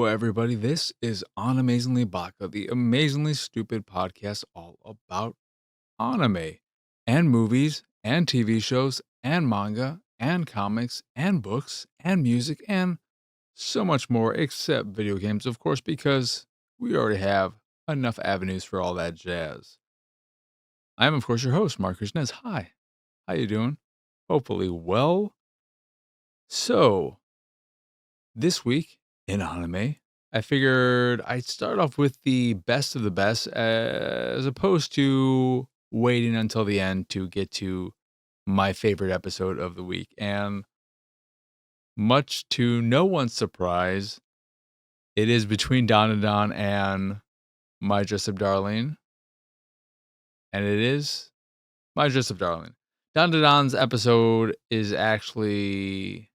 everybody. This is Animezingly Baka, the amazingly stupid podcast all about anime and movies and TV shows and manga and comics and books and music and so much more, except video games, of course, because we already have enough avenues for all that jazz. I am, of course, your host, Mark Krishnez. Hi, how you doing? Hopefully well. So, this week in anime, I figured I'd start off with the best of the best as opposed to waiting until the end to get to my favorite episode of the week. And much to no one's surprise, it is between Don and My Dress Up Darling. And it is My Dress Up Darling. Don's episode is actually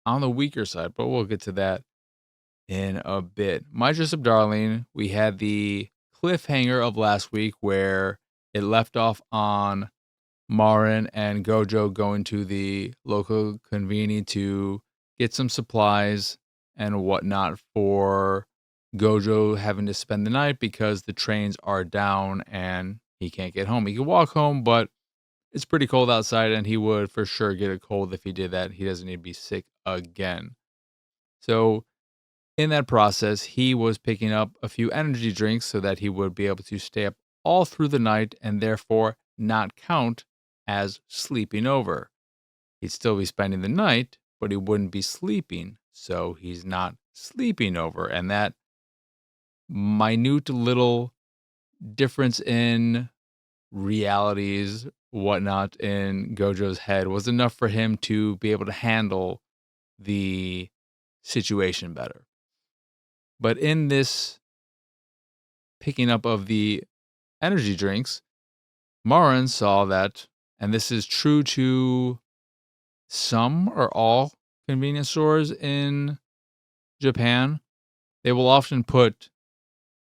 on the weaker side, but we'll get to that in a bit. My Dress Up Darling, we had the cliffhanger of last week where it left off on Marin and Gojo going to the local convenience to get some supplies and whatnot for Gojo having to spend the night because the trains are down and he can't get home. He can walk home, but it's pretty cold outside and he would for sure get a cold if he did that. He doesn't need to be sick again. So in that process, he was picking up a few energy drinks so that he would be able to stay up all through the night and therefore not count as sleeping over. He'd still be spending the night, but he wouldn't be sleeping, so he's not sleeping over. And that minute little difference in realities, whatnot, in Gojo's head was enough for him to be able to handle the situation better. But in this picking up of the energy drinks, Marin saw that, and this is true to some or all convenience stores in Japan, they will often put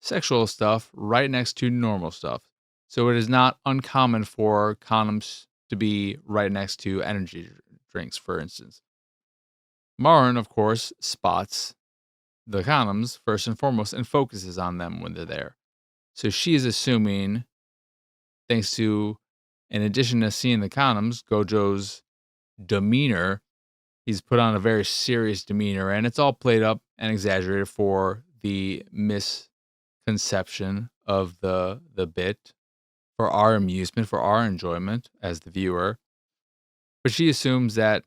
sexual stuff right next to normal stuff. So it is not uncommon for condoms to be right next to energy drinks, for instance. Marin, of course, spots the condoms first and foremost and focuses on them when they're there. So she is assuming, thanks to, in addition to seeing the condoms, Gojo's demeanor, he's put on a very serious demeanor, and it's all played up and exaggerated for the misconception of the bit, for our amusement, for our enjoyment as the viewer. But she assumes that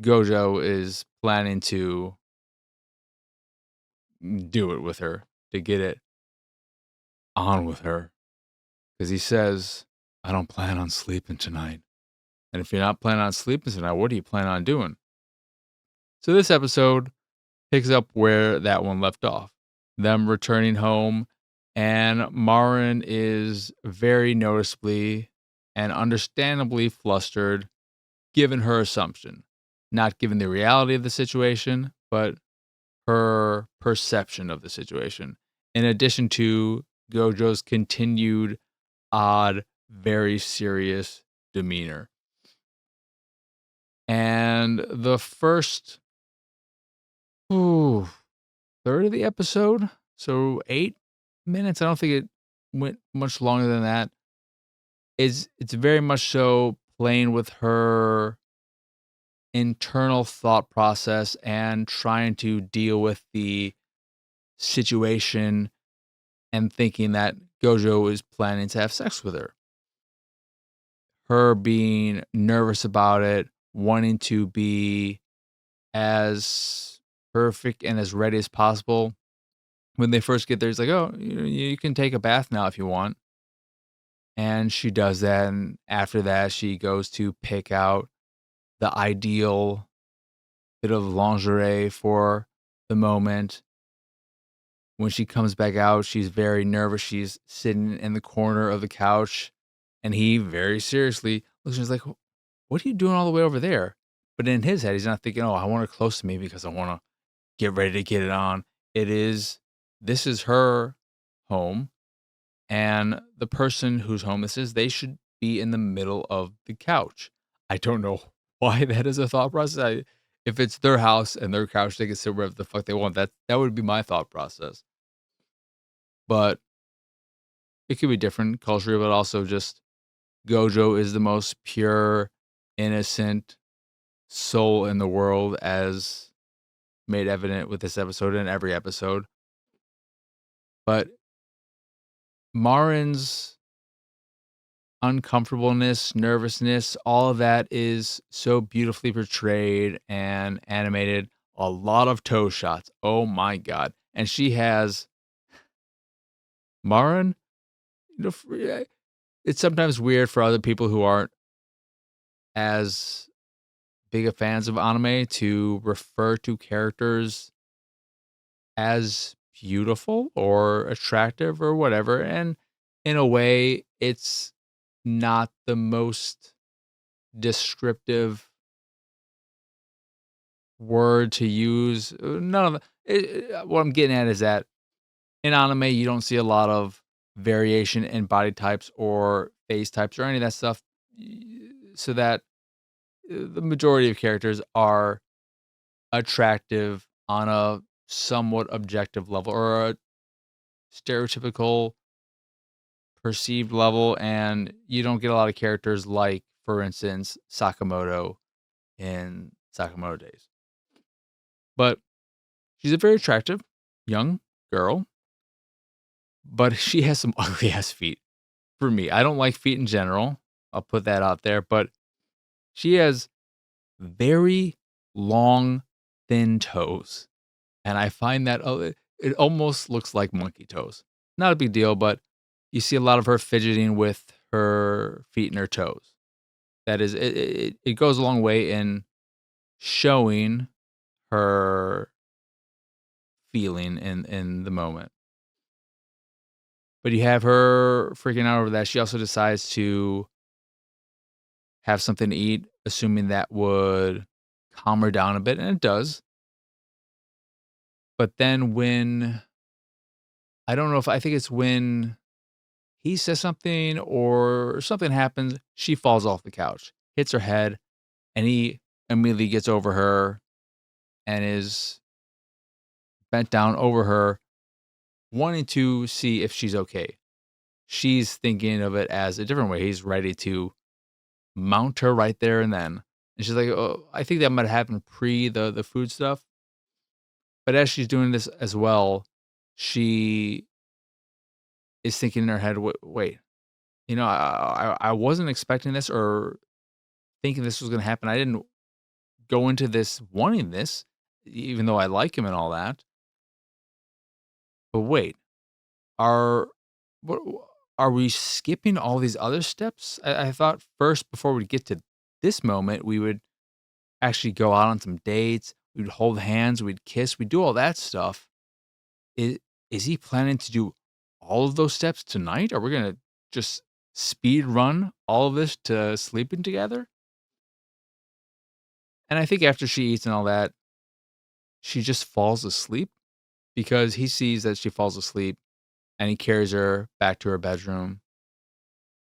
Gojo is planning to do it with her, to get it on with her. Because he says, I don't plan on sleeping tonight. And if you're not planning on sleeping tonight, what do you plan on doing? So this episode picks up where that one left off. Them returning home, and Marin is very noticeably and understandably flustered, given her assumption. Not given the reality of the situation, but her perception of the situation. In addition to Gojo's continued odd, very serious demeanor. And the first third of the episode, so 8 minutes, I don't think it went much longer than that, it's very much so playing with her internal thought process and trying to deal with the situation and thinking that Gojo is planning to have sex with her. Her being nervous about it, wanting to be as perfect and as ready as possible. When they first get there, it's like, oh, you can take a bath now if you want. And she does that. And after that, she goes to pick out the ideal bit of lingerie for the moment. When she comes back out, she's very nervous. She's sitting in the corner of the couch. And he very seriously looks and he's like, what are you doing all the way over there? But in his head, he's not thinking, oh, I want her close to me because I want to get ready to get it on. This is her home. And the person whose home this is, they should be in the middle of the couch. I don't know why that is a thought process. If it's their house and their couch, they can sit wherever the fuck they want. That would be my thought process. But it could be different culturally, but also just Gojo is the most pure, innocent soul in the world, as made evident with this episode and every episode. But Marin's uncomfortableness, nervousness, all of that is so beautifully portrayed and animated. A lot of toe shots. Oh my god. And she has Marin, it's sometimes weird for other people who aren't as big of fans of anime to refer to characters as beautiful or attractive or whatever. And in a way, it's not the most descriptive word to use. None of what I'm getting at is that in anime, you don't see a lot of variation in body types or face types or any of that stuff. So that the majority of characters are attractive on a somewhat objective level or a stereotypical perceived level. And you don't get a lot of characters like, for instance, Sakamoto in Sakamoto Days. But she's a very attractive young girl, but she has some ugly ass feet for me. I don't like feet in general. I'll put that out there, but she has very long, thin toes. And I find that it almost looks like monkey toes. Not a big deal, but you see a lot of her fidgeting with her feet and her toes. That is, it goes a long way in showing her feeling in the moment. But you have her freaking out over that. She also decides to have something to eat, assuming that would calm her down a bit, and it does. But then when I don't know if I think it's when he says something or something happens, she falls off the couch, hits her head, and he immediately gets over her and is bent down over her, wanting to see if she's okay. She's thinking of it as a different way. He's ready to mount her right there and then. And she's like, "Oh, I think that might have happened pre the food stuff." But as she's doing this as well, she is thinking in her head, Wait, I wasn't expecting this or thinking this was going to happen. I didn't go into this wanting this, even though I like him and all that. But wait, are what are we skipping all these other steps? I thought first before we get to this moment, we would actually go out on some dates. We'd hold hands, we'd kiss, we'd do all that stuff. Is is he planning to do all of those steps tonight? Are we gonna just speed run all of this to sleeping together? And I think after she eats and all that, she just falls asleep because he sees that she falls asleep and he carries her back to her bedroom.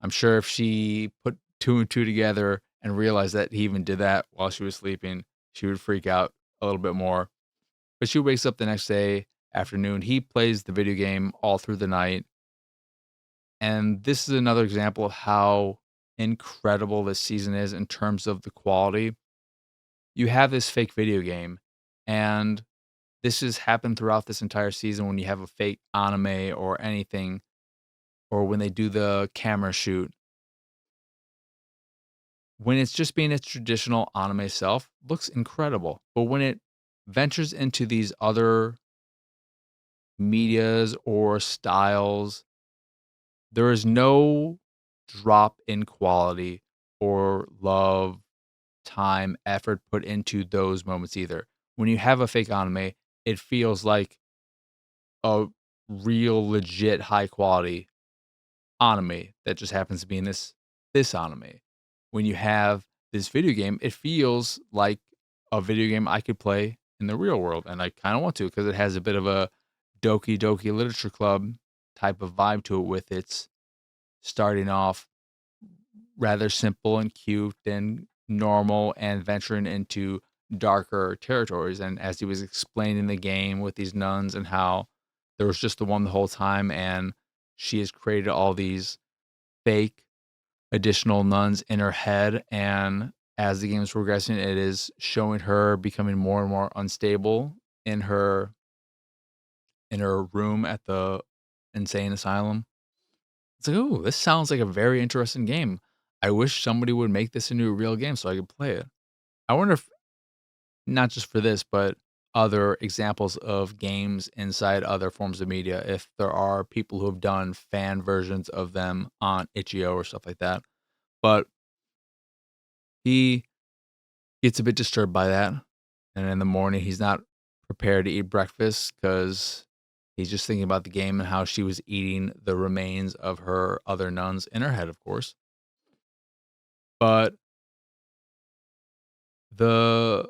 I'm sure if she put two and two together and realized that he even did that while she was sleeping, she would freak out a little bit more. But she wakes up the next day afternoon. He plays the video game all through the night. And this is another example of how incredible this season is in terms of the quality. You have this fake video game, and this has happened throughout this entire season when you have a fake anime or anything, or when they do the camera shoot. When it's just being its traditional anime self, looks incredible. But when it ventures into these other medias or styles, there is no drop in quality or love, time, effort put into those moments either. When you have a fake anime, it feels like a real, legit, high quality anime that just happens to be in this anime. When you have this video game, it feels like a video game I could play in the real world, and I kind of want to because it has a bit of a Doki Doki Literature Club type of vibe to it, with its starting off rather simple and cute and normal and venturing into darker territories. And as he was explaining the game with these nuns and how there was just the one the whole time, and she has created all these fake additional nuns in her head, and as the game is progressing, it is showing her becoming more and more unstable in her room at the insane asylum. It's like, "Ooh, this sounds like a very interesting game. I wish somebody would make this into a real game so I could play it." I wonder if not just for this, but other examples of games inside other forms of media, if there are people who have done fan versions of them on itch.io or stuff like that. But he gets a bit disturbed by that, and in the morning, he's not prepared to eat breakfast because he's just thinking about the game and how she was eating the remains of her other nuns in her head, of course. But the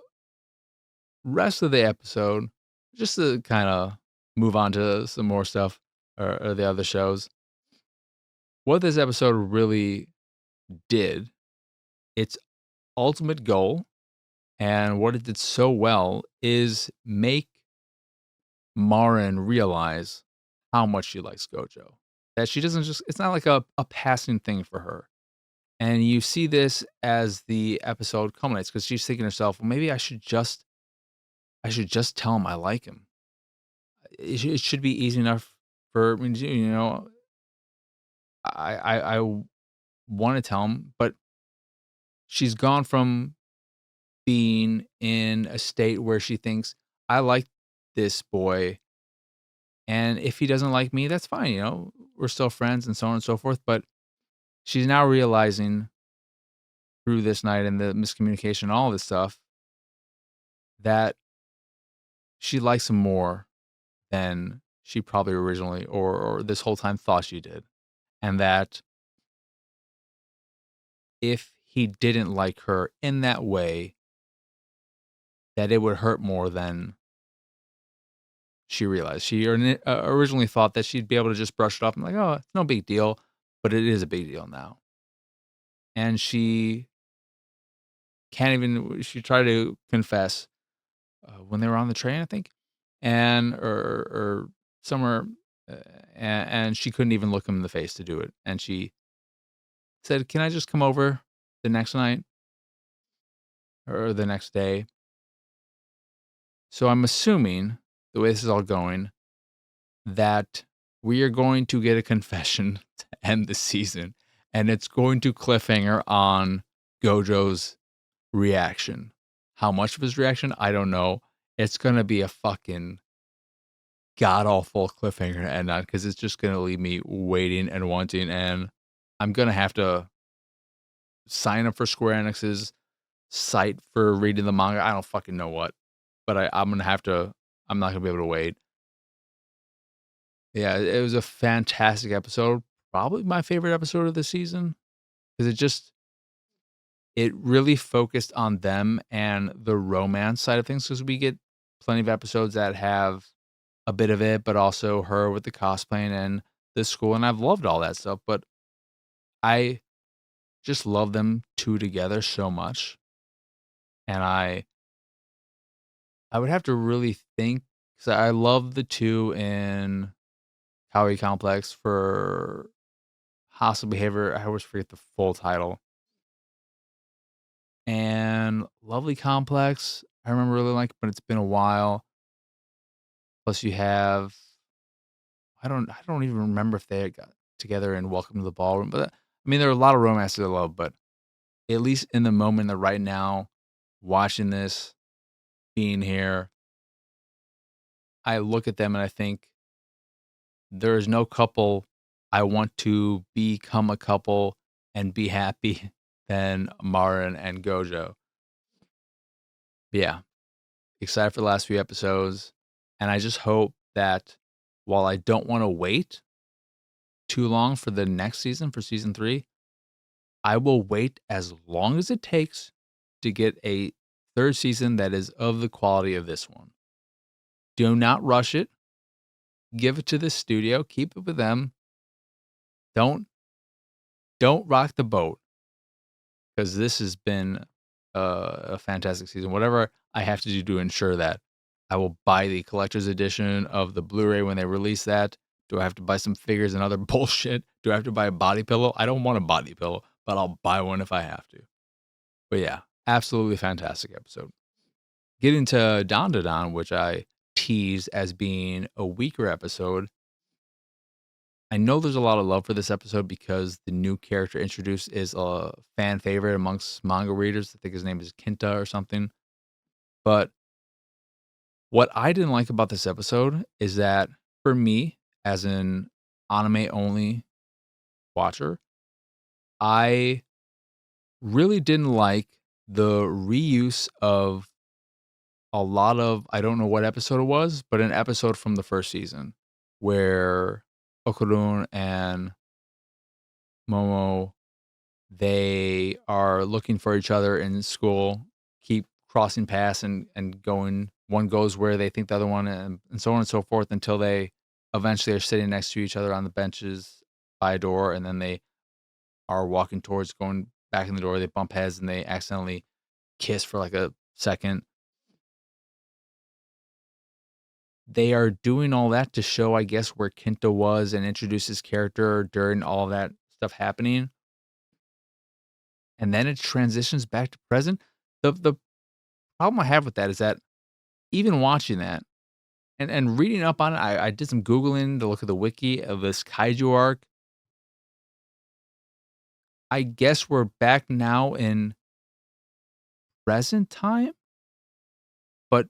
rest of the episode, just to kinda move on to some more stuff or the other shows, what this episode really did, its ultimate goal and what it did so well is make Marin realize how much she likes Gojo. That she doesn't just it's not like a passing thing for her. And you see this as the episode culminates because she's thinking to herself, well, maybe I should just tell him I like him. It should be easy enough for me to do, I want to tell him, but she's gone from being in a state where she thinks I like this boy, and if he doesn't like me, that's fine. We're still friends and so on and so forth. But she's now realizing through this night and the miscommunication, and all this stuff, that she likes him more than she probably originally or this whole time thought she did, and that if he didn't like her in that way, that it would hurt more than she realized. She originally thought that she'd be able to just brush it off and like, "Oh, it's no big deal," but it is a big deal now. And she can't even she tried to confess, when they were on the train, I think, and or somewhere, and she couldn't even look him in the face to do it, and she said, "Can I just come over the next night or the next day?" So I'm assuming, the way this is all going, that we are going to get a confession to end the season, and it's going to cliffhanger on Gojo's reaction. How much of his reaction? I don't know. It's gonna be a fucking god awful cliffhanger to end on because it's just gonna leave me waiting and wanting, and I'm gonna have to sign up for Square Enix's site for reading the manga. I don't fucking know what, but I'm gonna have to. I'm not gonna be able to wait. Yeah, it was a fantastic episode. Probably my favorite episode of the season because it really focused on them and the romance side of things. Because we get plenty of episodes that have a bit of it, but also her with the cosplaying and the school, and I've loved all that stuff, but I just love them 2 together so much, and I would have to really think 'cause I love the 2 in Kawi Complex for hostile behavior. I always forget the full title. And Lovely Complex, I remember really liking, but it's been a while. Plus you have I don't even remember if they got together in Welcome to the Ballroom, but, I mean, there are a lot of romances I love, but at least in the moment that right now, watching this, being here, I look at them and I think there is no couple I want to become a couple and be happy than Marin and Gojo. Yeah, excited for the last few episodes, and I just hope that while I don't wanna wait too long for the next season, for season 3, I will wait as long as it takes to get a 3rd season that is of the quality of this one. Do not rush it. Give it to the studio, keep it with them. Don't don't rock the boat because this has been a fantastic season. Whatever I have to do to ensure that I will buy the collector's edition of the Blu-ray when they release that. Do I have to buy some figures and other bullshit? Do I have to buy a body pillow? I don't want a body pillow, but I'll buy one if I have to. But yeah, absolutely fantastic episode. Getting to Don to Don, which I teased as being a weaker episode. I know there's a lot of love for this episode because the new character introduced is a fan favorite amongst manga readers. I think his name is Kinta or something. But what I didn't like about this episode is that for me, as an anime only watcher, I really didn't like the reuse of a lot of, I don't know what episode it was, but an episode from the first season where Okurun and Momo, they are looking for each other in school, keep crossing paths and going. One goes where they think the other one, and so on and so forth until they eventually are sitting next to each other on the benches by a door, and then they are walking towards going back in the door. They bump heads and they accidentally kiss for like a second. They are doing all that to show, I guess, where Kinto was and introduce his character during all that stuff happening. And then it transitions back to present. The problem I have with that is that even watching that and reading up on it, I did some Googling to look at the wiki of this kaiju arc. I guess we're back now in present time, but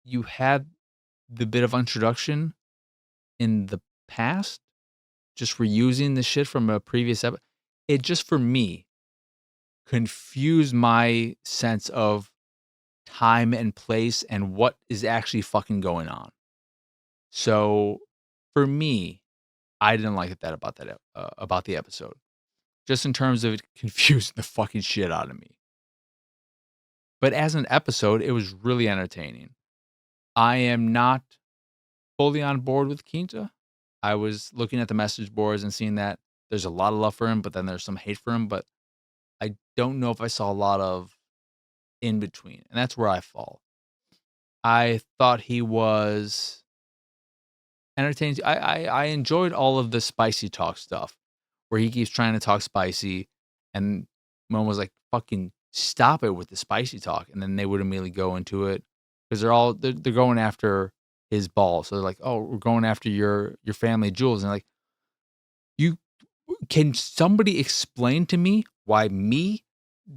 you had the bit of introduction in the past, just reusing the shit from a previous episode. It just, for me, confused my sense of time and place and what is actually fucking going on. So, for me, I didn't like it that about the episode. Just in terms of it confusing the fucking shit out of me. But as an episode, it was really entertaining. I am not fully on board with Quinta. I was looking at the message boards and seeing that there's a lot of love for him, but then there's some hate for him. But I don't know if I saw a lot of in between. And that's where I fall. I thought he was entertaining. I enjoyed all of the spicy talk stuff where he keeps trying to talk spicy, and Mom was like, "Fucking stop it with the spicy talk," and then they would immediately go into it because they're going after his ball. So they're like, "Oh, we're going after your family jewels," and like, you can somebody explain to me why me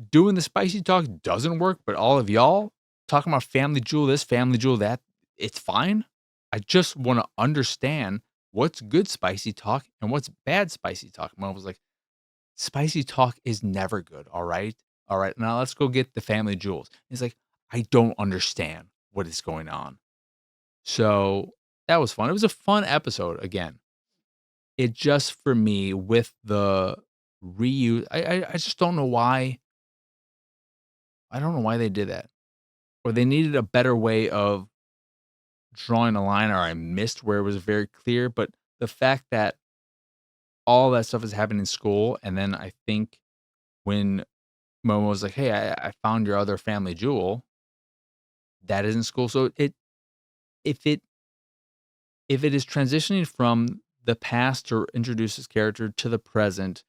doing the spicy talk doesn't work, but all of y'all talking about family jewel this, family jewel that, it's fine? I just wanna understand what's good spicy talk and what's bad spicy talk. Mom was like, "Spicy talk is never good, alright? Alright, now let's go get the family jewels." He's like, "I don't understand what is going on." So, that was fun. It was a fun episode, again. It just, for me, with the reuse, I just don't know why. I don't know why they did that. Or they needed a better way of drawing a line, or I missed where it was very clear, but the fact that all that stuff is happening in school, and then I think when Momo was like, "Hey, I found your other family jewel," that is in school. So if it if it is transitioning from the past to introduce this character to the present,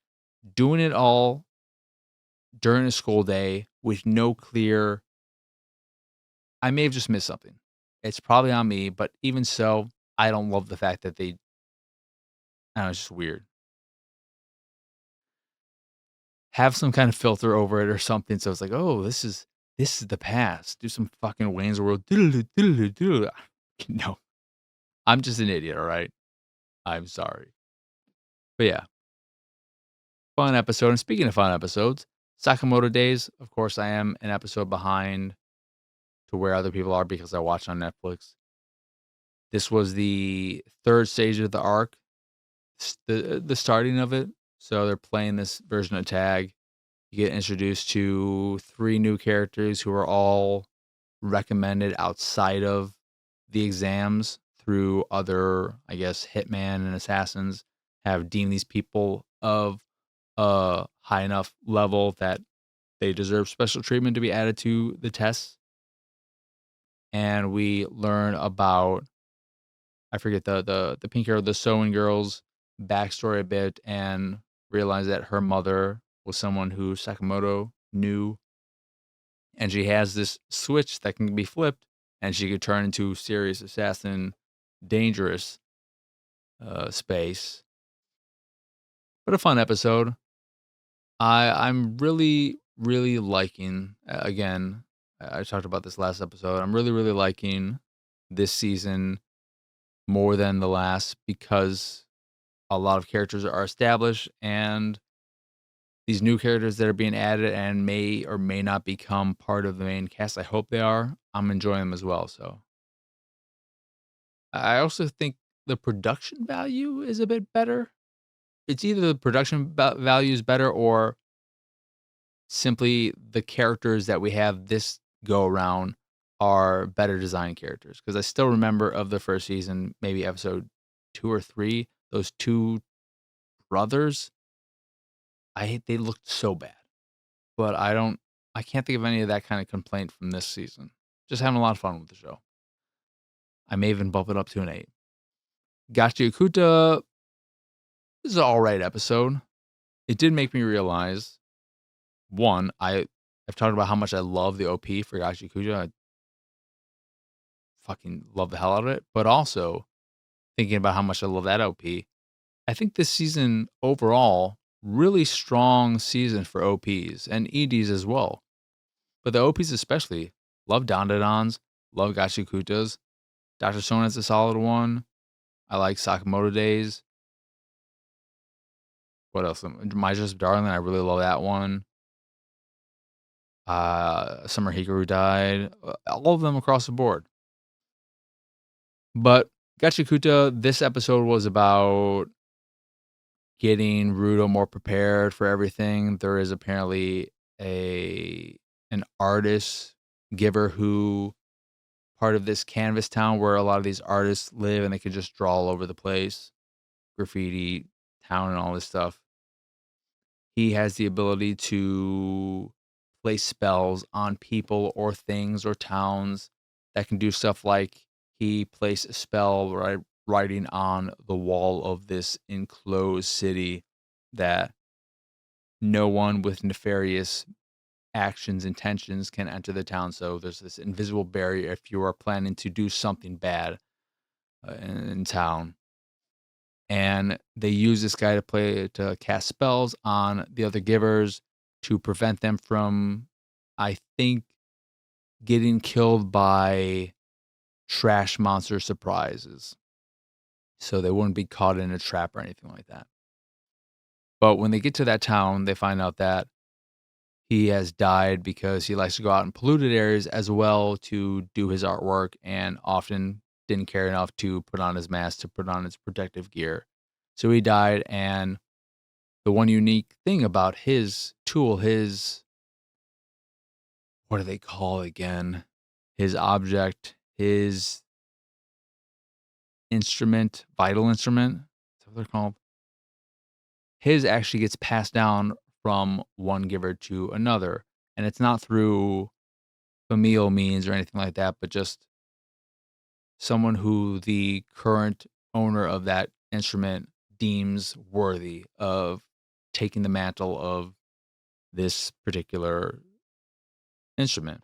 doing it all during a school day with no clear, I may have just missed something. It's probably on me, but even so, I don't love the fact that they, I don't know, it's just weird. Have some kind of filter over it or something, so it's like, "Oh, this is the past." Do some fucking Wayne's World. Doodle-doo, doodle-doo, doodle-doo. No, I'm just an idiot, alright? I'm sorry. But yeah, fun episode, and speaking of fun episodes, Sakamoto Days, of course, I am an episode behind to where other people are because I watch on Netflix. This was the 3rd stage of the arc, the starting of it, so they're playing this version of tag. You get introduced to 3 new characters who are all recommended outside of the exams through other, I guess, hitman and assassins have deemed these people of a high enough level that they deserve special treatment to be added to the tests. and we learn about, I forget the pink hair, the sewing girl's backstory a bit, and realize that her mother was someone who Sakamoto knew, and she has this switch that can be flipped, and she could turn into serious assassin, dangerous space. But a fun episode. I'm really liking, again, I talked about this last episode. I'm really liking this season more than the last because a lot of characters are established, and these new characters that are being added and may or may not become part of the main cast. I hope they are. I'm enjoying them as well. So I also think the production value is a bit better. It's either the production value is better, or simply the characters that we have this go around are better designed characters. Because I still remember of the first season, maybe episode 2 or 3, those 2 brothers, they looked so bad. But I can't think of any of that kind of complaint from this season. Just having a lot of fun with the show. I may even bump it up to an 8. Gachiakuta is an alright episode. It did make me realize, one, I've talked about how much I love the OP for Gachiakuta. I fucking love the hell out of it. But also, thinking about how much I love that OP, I think this season overall, really strong season for OPs and EDs as well. But the OPs especially, love Dandadons, love Gachikutas. Dr. Sonet's a solid one. I like Sakamoto Days. What else? My Just Darling, I really love that one. Summer Hikaru died. All of them across the board. But Gachikuta, this episode was about getting Rudo more prepared for everything. There is apparently an artist giver who part of this canvas town where a lot of these artists live, and they could just draw all over the place, graffiti town and all this stuff. He has the ability to place spells on people or things or towns that can do stuff like he placed a spell writing on the wall of this enclosed city that no one with nefarious actions, intentions can enter the town. So there's this invisible barrier if you are planning to do something bad in town. And they use this guy to cast spells on the other givers to prevent them from, I think, getting killed by trash monster surprises. So they wouldn't be caught in a trap or anything like that. But when they get to that town, they find out that he has died because he likes to go out in polluted areas as well to do his artwork, and often didn't care enough to put on his mask, to put on his protective gear. So he died, and the one unique thing about his tool, what do they call it again? His object, his instrument, vital instrument, is that what they're called? His actually gets passed down from one giver to another. And it's not through familial means or anything like that, but just someone who the current owner of that instrument deems worthy of taking the mantle of this particular instrument.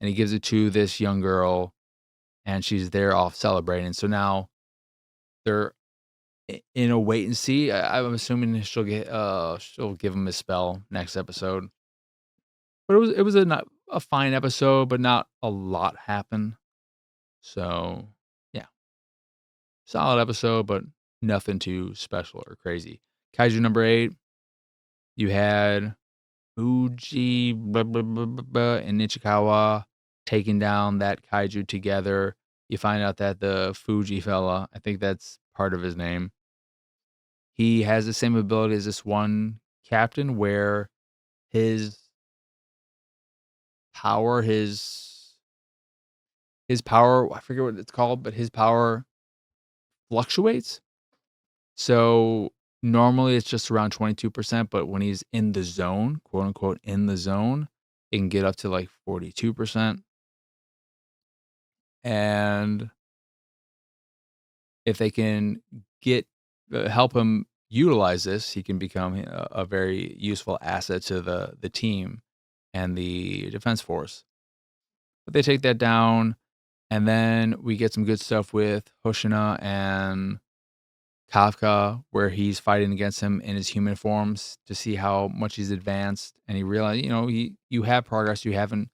And he gives it to this young girl, and she's there off celebrating. So now they're in a wait and see. I'm assuming she'll give him his spell next episode. But it was a fine episode, but not a lot happened. So yeah, solid episode, but nothing too special or crazy. Kaiju number 8, you had Fuji and Ichikawa taking down that kaiju together. You find out that the Fuji fella, I think that's part of his name, he has the same ability as this one captain where his power, his power, I forget what it's called, but his power fluctuates. So normally it's just around 22%, but when he's in the zone, quote unquote, in the zone, it can get up to like 42%. And if they can get help him utilize this, he can become a very useful asset to the team and the defense force. But they take that down, and then we get some good stuff with Hoshina and Kafka, where he's fighting against him in his human forms to see how much he's advanced, and he realized, you have progress, you haven't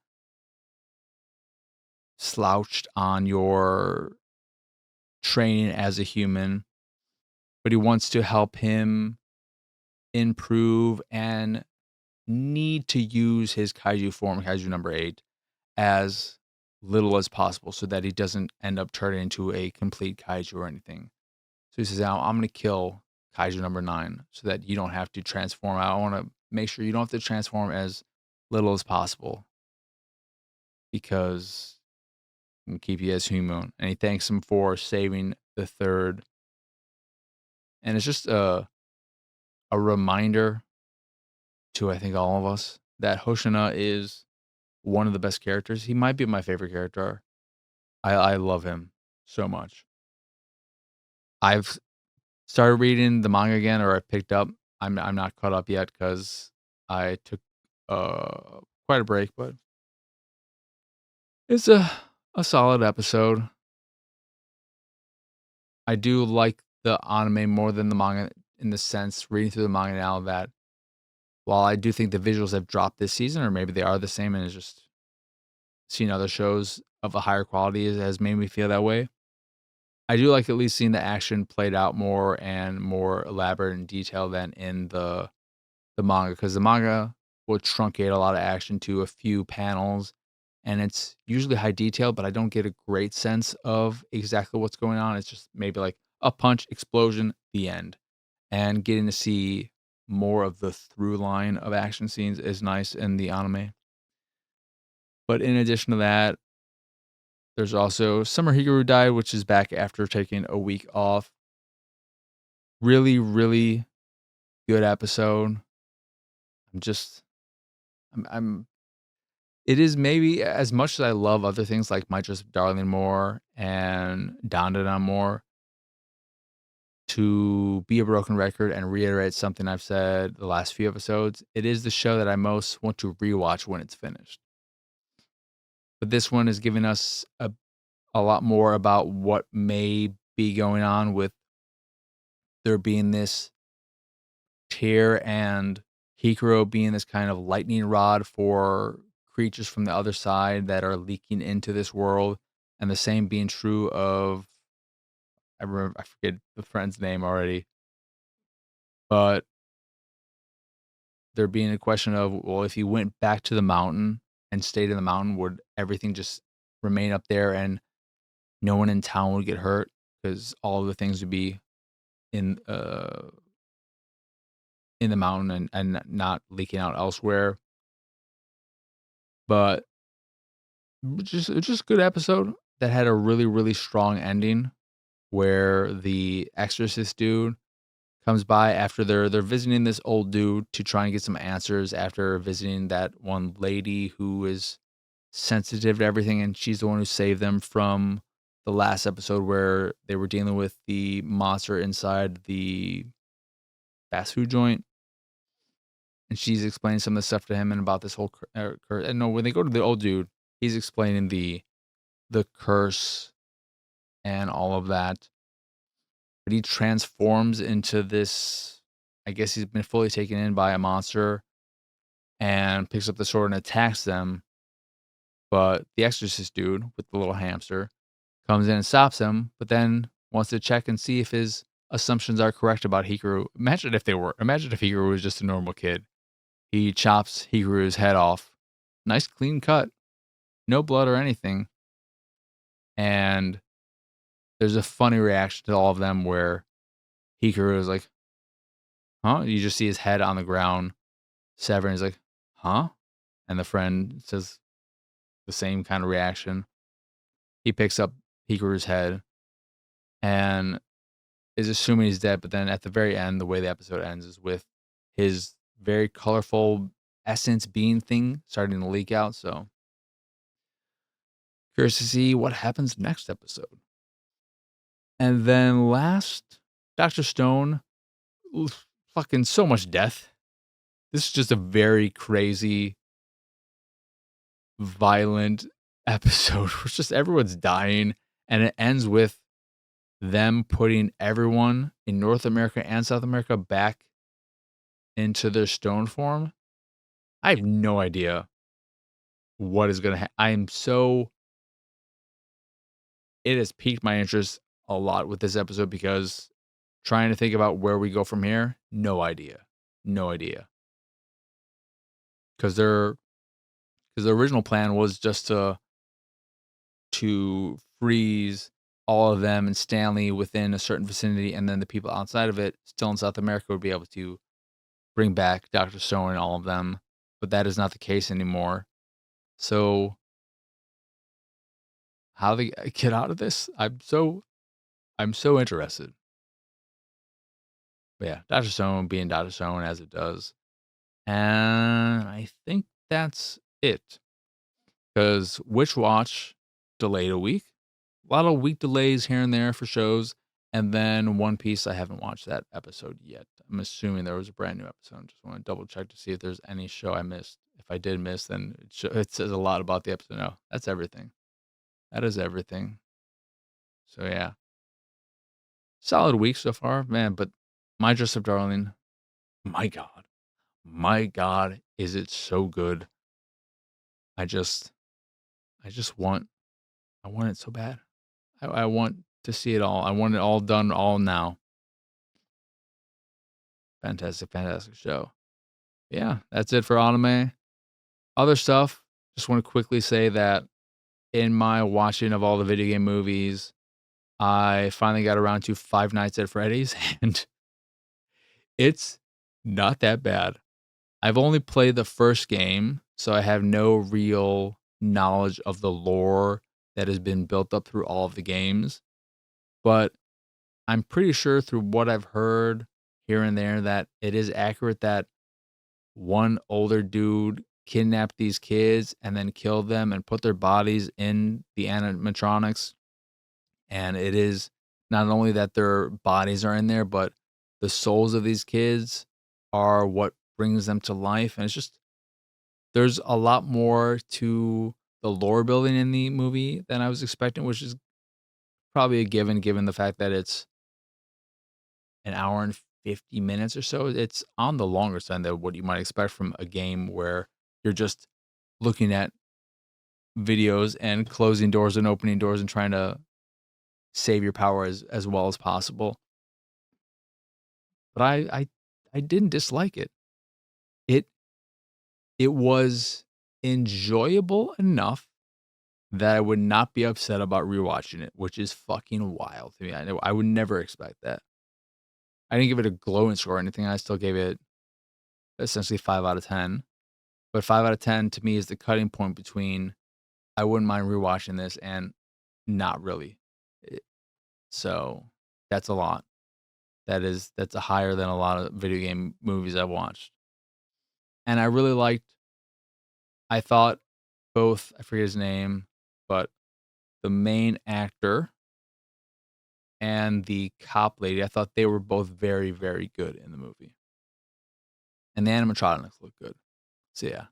slouched on your training as a human, but he wants to help him improve and need to use his kaiju form, kaiju number 8, as little as possible so that he doesn't end up turning into a complete kaiju or anything. So he says, I'm going to kill kaiju number 9 so that you don't have to transform. I want to make sure you don't have to transform as little as possible because I'm going to keep you as human. And he thanks him for saving the third. And it's just a reminder to, I think, all of us that Hoshina is one of the best characters. He might be my favorite character. I love him so much. I've started reading the manga again, or I picked up. I'm not caught up yet because I took quite a break, but it's a solid episode. I do like the anime more than the manga in the sense, reading through the manga now, that while I do think the visuals have dropped this season, or maybe they are the same, and it's just seeing other shows of a higher quality has made me feel that way. I do like at least seeing the action played out more and more elaborate and detailed than in the manga, because the manga will truncate a lot of action to a few panels, and it's usually high detail, but I don't get a great sense of exactly what's going on. It's just maybe like a punch, explosion, the end. And getting to see more of the through line of action scenes is nice in the anime. But in addition to that, there's also Summer Hikaru died, which is back after taking a week off. Really, really good episode. I'm just I'm it is maybe as much as I love other things like My Just Darling more and Dandadan more, to be a broken record and reiterate something I've said the last few episodes, it is the show that I most want to rewatch when it's finished. But this one is giving us a lot more about what may be going on with there being this tear and Hikaru being this kind of lightning rod for creatures from the other side that are leaking into this world, and the same being true of I forget the friend's name already, but there being a question of, well, if you went back to the mountain and stayed in the mountain, would everything just remain up there and no one in town would get hurt because all of the things would be in uh in the mountain and not leaking out elsewhere. But just a good episode that had a really, really strong ending where the exorcist dude comes by after they're visiting this old dude to try and get some answers after visiting that one lady who is sensitive to everything, and she's the one who saved them from the last episode where they were dealing with the monster inside the fast food joint, and she's explaining some of the stuff to him and about this whole and no, when they go to the old dude, he's explaining the curse and all of that. But he transforms into this, I guess he's been fully taken in by a monster and picks up the sword and attacks them. But the exorcist dude with the little hamster comes in and stops him, but then wants to check and see if his assumptions are correct about Hikaru. Imagine if they were. Imagine if Hikaru was just a normal kid. He chops Hikaru's head off. Nice clean cut. No blood or anything. And there's a funny reaction to all of them where Hikaru is like, huh? You just see his head on the ground. Severin is like, huh? And the friend says the same kind of reaction. He picks up Hikaru's head and is assuming he's dead. But then at the very end, the way the episode ends is with his very colorful essence being thing starting to leak out. So Curious to see what happens next episode. And then last, Dr. Stone, fucking so much death. This is just a very crazy, violent episode where it's just everyone's dying, and it ends with them putting everyone in North America and South America back into their stone form. I have no idea what is gonna it has piqued my interest a lot with this episode because trying to think about where we go from here, no idea. No idea. Because the original plan was just to freeze all of them and Stanley within a certain vicinity, and then the people outside of it, still in South America, would be able to bring back Dr. Stone and all of them. But that is not the case anymore. So how they get out of this? I'm so interested. But yeah, Dr. Stone being Dr. Stone as it does. And I think that's it. Because Witch Watch delayed a week. A lot of week delays here and there for shows. And then One Piece, I haven't watched that episode yet. I'm assuming there was a brand new episode. Just want to double check to see if there's any show I missed. If I did miss, then it says a lot about the episode. No, that's everything. That is everything. So yeah, solid week so far, man. But My Dress Up Darling, my God, my God, is it so good? I just, I just want, I want it so bad. I want to see it all. I want it all done all now. Fantastic, fantastic show. Yeah, that's it for anime. Other stuff, just want to quickly say that in my watching of all the video game movies, I finally got around to Five Nights at Freddy's, and it's not that bad. I've only played the first game, so I have no real knowledge of the lore that has been built up through all of the games. But I'm pretty sure through what I've heard here and there that it is accurate that one older dude kidnapped these kids and then killed them and put their bodies in the animatronics. And it is not only that their bodies are in there, but the souls of these kids are what brings them to life. And it's just, there's a lot more to the lore building in the movie than I was expecting, which is probably a given the fact that it's an hour and 50 minutes or so. It's on the longer side than what you might expect from a game where you're just looking at videos and closing doors and opening doors and trying to save your power as well as possible. But I didn't dislike it. It it was enjoyable enough that I would not be upset about rewatching it, which is fucking wild to me. I know I would never expect that. I didn't give it a glowing score or anything. I still gave it essentially 5 out of 10. But 5 out of 10 to me is the cutting point between I wouldn't mind rewatching this and not really. It- So that's a lot. That's a higher than a lot of video game movies I've watched. And I thought both, I forget his name, but the main actor and the cop lady, I thought they were both very, very good in the movie. And the animatronics look good. So yeah,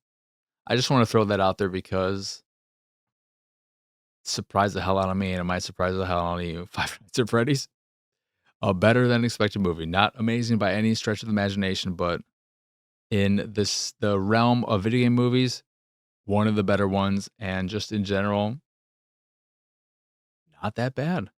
I just want to throw that out there because it surprised the hell out of me, and it might surprise the hell out of you. Five Nights at Freddy's, a better than expected movie. Not amazing by any stretch of the imagination, but in the realm of video game movies, one of the better ones, and just in general, not that bad.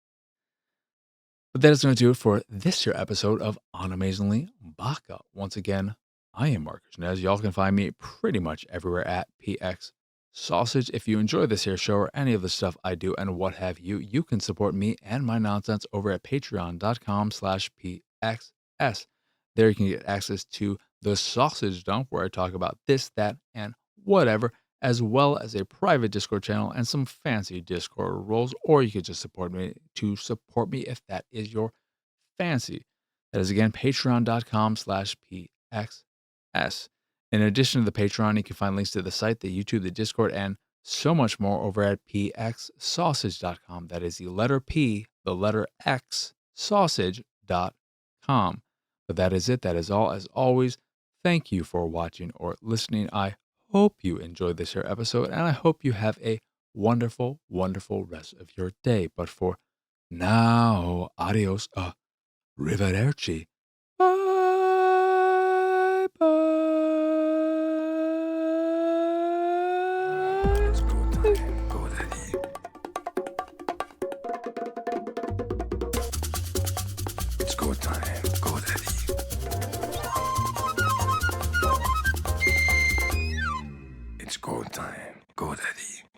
But that is going to do it for this year episode of Animezingly Baka. Once again, I am Marcus, and as y'all can find me pretty much everywhere at PX Sausage. If you enjoy this here show or any of the stuff I do and what have you, you can support me and my nonsense over at patreon.com/PXS. There you can get access to the Sausage Dump, where I talk about this, that, and whatever, as well as a private Discord channel and some fancy Discord roles, or you could just support me if that is your fancy. That is again patreon.com/PXS. In addition to the Patreon, you can find links to the site, the YouTube, the Discord, and so much more over at pxsausage.com. That is the letter P, the letter X, sausage.com. But that is it. That is all. As always, thank you for watching or listening. I hope you enjoyed this here episode, and I hope you have a wonderful, wonderful rest of your day. But for now, adios, arrivederci. Bye bye. It's go time, go daddy. It's go time, go daddy. It's go time, go daddy.